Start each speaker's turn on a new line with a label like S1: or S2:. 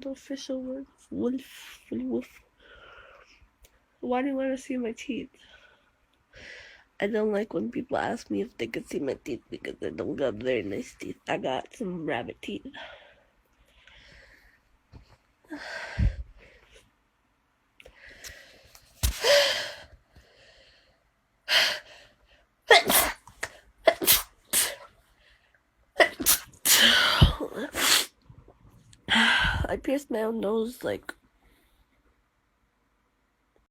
S1: The official word. Wolf. Wolf. Why do you want to see my teeth? I don't like when people ask me if they could see my teeth because I don't got very nice teeth. I got some rabbit teeth. I pierced my own nose like